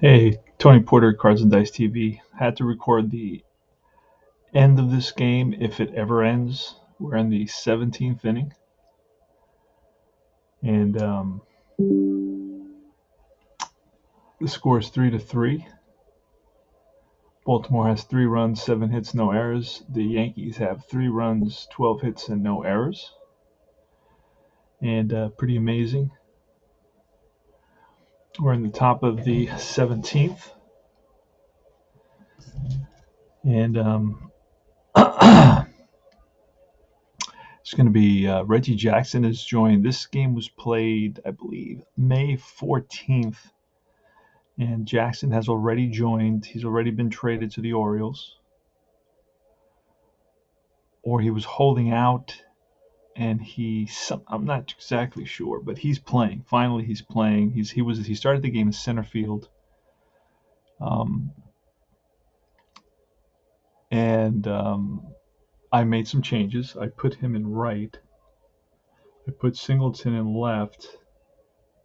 Hey, Tony Porter, Cards and Dice TV. Had to record the end of this game if it ever ends. We're in the 17th inning, and the score is 3-3. Baltimore has 3 runs, 7 hits, no errors. The Yankees have 3 runs, 12 hits, and no errors. And pretty amazing. We're in the top of the 17th, and it's going to be Reggie Jackson has joined. This game was played, I believe, May 14th, and Jackson has already joined. He's already been traded to the Orioles, or he was holding out, and I'm not exactly sure, but he's playing. Finally, he's playing. He started the game in center field, um, and I made some changes. I put him in right. I put Singleton in left,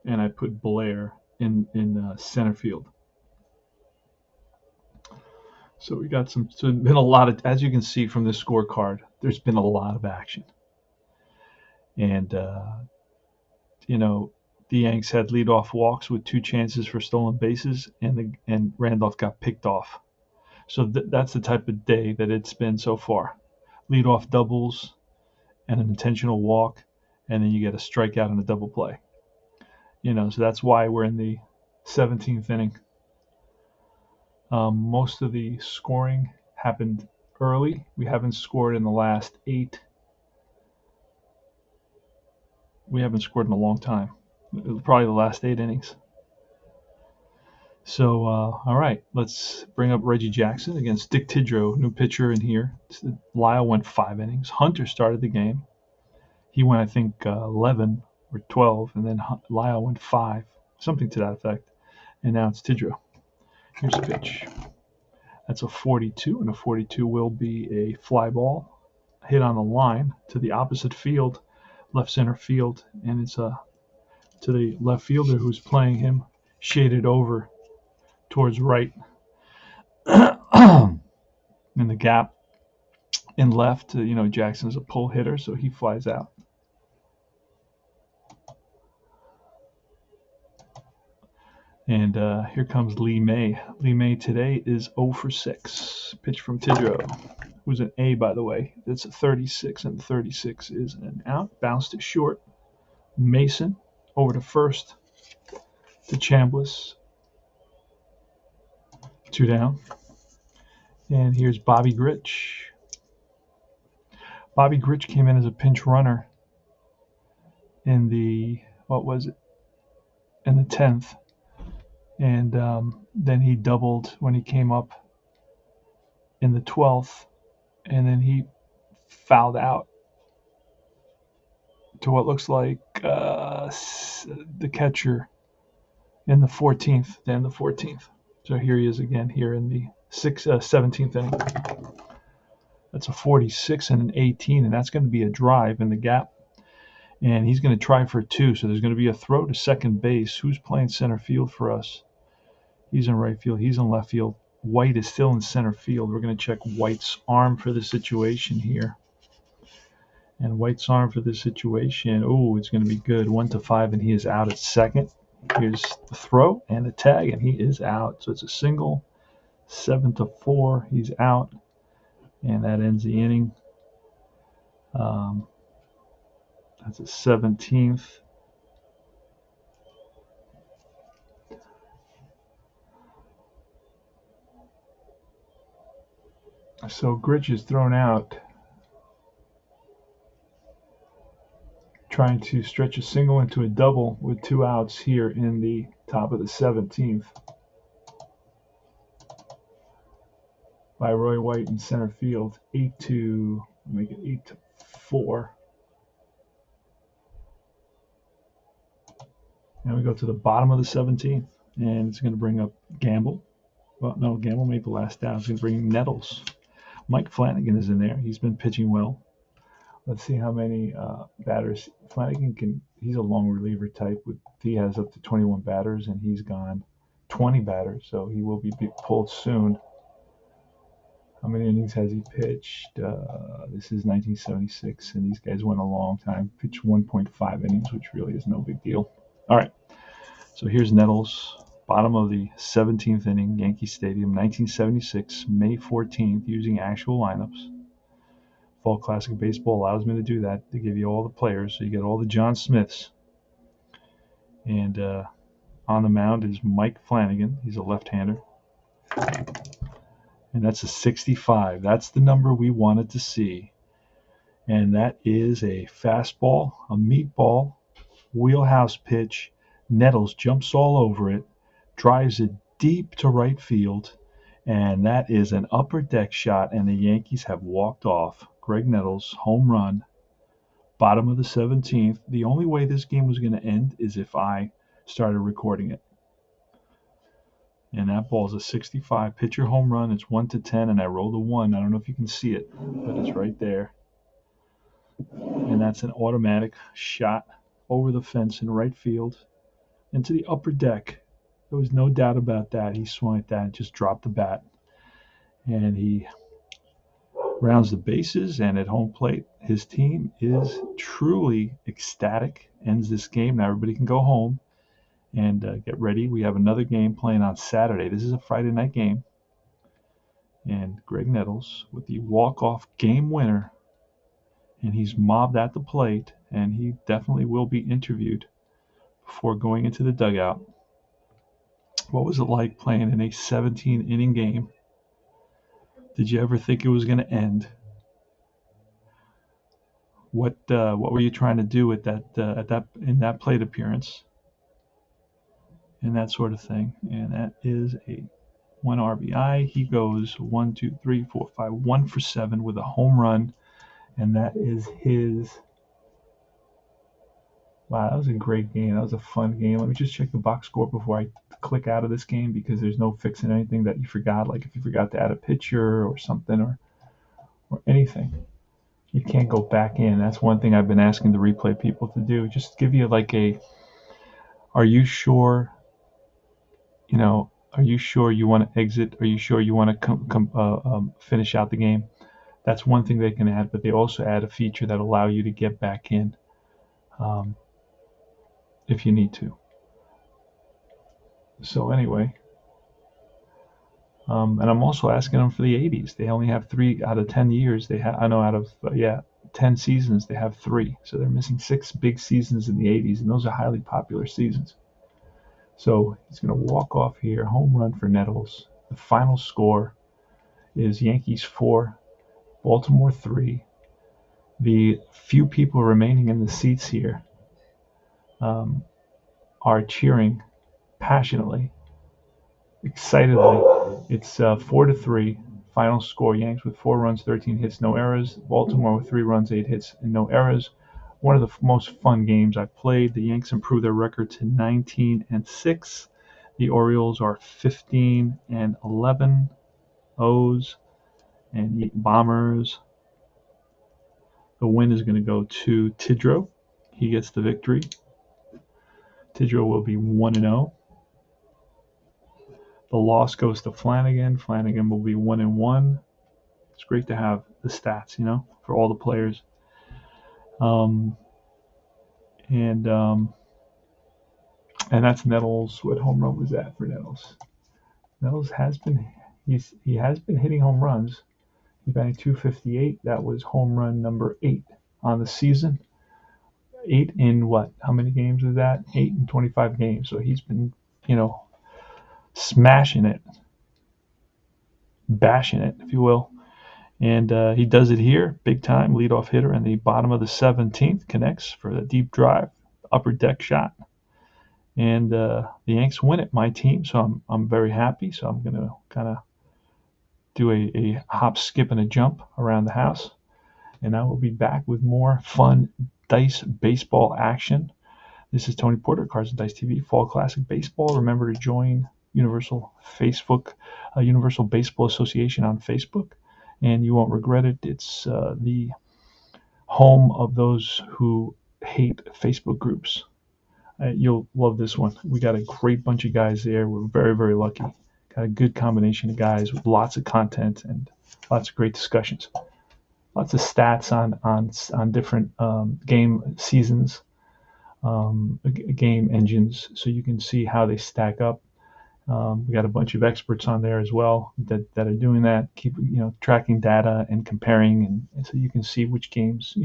and I put Blair in center field. So we got so there's been a lot of, as you can see from this scorecard, there's been a lot of action. And, the Yanks had leadoff walks with 2 chances for stolen bases, and Randolph got picked off. So that's the type of day that it's been so far. Leadoff doubles and an intentional walk, and then you get a strikeout and a double play. So that's why we're in the 17th inning. Most of the scoring happened early. We haven't scored in the last 8. We haven't scored in a long time. Probably the last 8 innings. So, all right, let's bring up Reggie Jackson against Dick Tidro, new pitcher in here. Lyle went 5 innings. Hunter started the game. He went, I think, 11 or 12, and then Lyle went 5, something to that effect. And now it's Tidro. Here's a pitch. That's a 42, and a 42 will be a fly ball hit on the line to the opposite field, left center field, and it's to the left fielder who's playing him, shaded over towards right in the gap in left. Jackson's a pull hitter, so he flies out. And here comes Lee May. Lee May today is 0 for 6. Pitch from Tidro, who's an A, by the way. It's a 36, and 36 is an out. Bounced it short. Mason over to first to Chambliss. 2 down. And here's Bobby Gritsch. Bobby Gritsch came in as a pinch runner in the, in the 10th. And then he doubled when he came up in the 12th. And then he fouled out to what looks like the catcher in the 14th, then the 14th. So here he is again here in the 17th inning. That's a 46 and an 18, and that's going to be a drive in the gap. And he's going to try for 2, so there's going to be a throw to second base. Who's playing center field for us? He's in right field. He's in left field. White is still in center field. We're going to check White's arm for the situation here. And White's arm for this situation, it's going to be good. 1-5, and he is out at second. Here's the throw and the tag, and he is out. So it's a single. 7-4, he's out. And that ends the inning. That's a 17th. So Gritsch is thrown out, trying to stretch a single into a double with 2 outs here in the top of the 17th. By Roy White in center field. 8-4. And we go to the bottom of the 17th, and it's going to bring up Gamble. Well, no, Gamble made the last out. It's going to bring Nettles. Mike Flanagan is in there. He's been pitching well. Let's see how many batters. Flanagan he's a long reliever type. He has up to 21 batters, and he's gone 20 batter, so he will be pulled soon. How many innings has he pitched? This is 1976, and these guys went a long time. Pitched 1.5 innings, which really is no big deal. All right, so here's Nettles, bottom of the 17th inning, Yankee Stadium, 1976, May 14th, using actual lineups. Fall Classic Baseball allows me to do that, to give you all the players, so you get all the John Smiths. And on the mound is Mike Flanagan. He's a left-hander. And that's a 65. That's the number we wanted to see. And that is a fastball, a meatball, wheelhouse pitch. Nettles jumps all over it, drives it deep to right field, and that is an upper deck shot, and the Yankees have walked off. Greg Nettles, home run, bottom of the 17th. The only way this game was going to end is if I started recording it. And that ball's a 65 pitcher home run. It's 1-10, and I rolled a 1. I don't know if you can see it, but it's right there. And that's an automatic shot over the fence in right field into the upper deck. There was no doubt about that. He swung at that and just dropped the bat. And he rounds the bases, and at home plate, his team is truly ecstatic. Ends this game. Now everybody can go home and get ready. We have another game playing on Saturday. This is a Friday night game. And Greg Nettles with the walk-off game winner. And he's mobbed at the plate, and he definitely will be interviewed before going into the dugout. What was it like playing in a 17-inning game? Did you ever think it was going to end? What were you trying to do at that plate appearance? And that sort of thing. And that is a 1 RBI. He goes 1, 2, 3, 4, 5, 1 for 7 with a home run. And that is his. Wow, that was a great game. That was a fun game. Let me just check the box score before I click out of this game, because there's no fixing anything that you forgot. Like if you forgot to add a pitcher or something or anything, you can't go back in. That's one thing I've been asking the replay people to do. Just give you like are you sure? Are you sure you want to exit? Are you sure you want to finish out the game? That's one thing they can add, but they also add a feature that allow you to get back in if you need to. So anyway, and I'm also asking them for the 80s. They only have 3 out of 10 years. Out of 10 seasons, they have 3. So they're missing 6 big seasons in the 80s, and those are highly popular seasons. So he's going to walk off here, home run for Nettles. The final score is Yankees 4, Baltimore 3. The few people remaining in the seats here are cheering passionately, excitedly. It's 4-3. Final score: Yanks with 4 runs, 13 hits, no errors. Baltimore with 3 runs, 8 hits, and no errors. One of the most fun games I've played. The Yanks improved their record to 19-6. The Orioles are 15-11. O's and Bombers. The win is going to go to Tidro. He gets the victory. Tidro will be 1-0. The loss goes to Flanagan. Flanagan will be 1-1. It's great to have the stats, for all the players. And that's Nettles. What home run was that for Nettles? Nettles has been hitting home runs. He's batting .258. That was home run number 8 on the season. 8 in what? How many games is that? 8 in 25 games. So he's been, smashing it, bashing it, if you will. And he does it here, big time, leadoff hitter, and the bottom of the 17th connects for the deep drive, upper deck shot. And the Yanks win it, my team, so I'm very happy. So I'm going to kind of do a hop, skip, and a jump around the house. And I will be back with more fun dice baseball action. This is Tony Porter, Cards and Dice TV, Fall Classic Baseball. Remember to join Universal Baseball Association on Facebook, and you won't regret it. It's the home of those who hate Facebook groups. You'll love this one. We got a great bunch of guys there. We're very, very lucky. Got a good combination of guys with lots of content and lots of great discussions. Lots of stats on different game seasons, game engines, so you can see how they stack up. We got a bunch of experts on there as well that are doing that, keep tracking data and comparing, and so you can see which games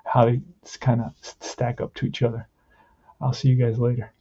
how they kind of stack up to each other. I'll see you guys later.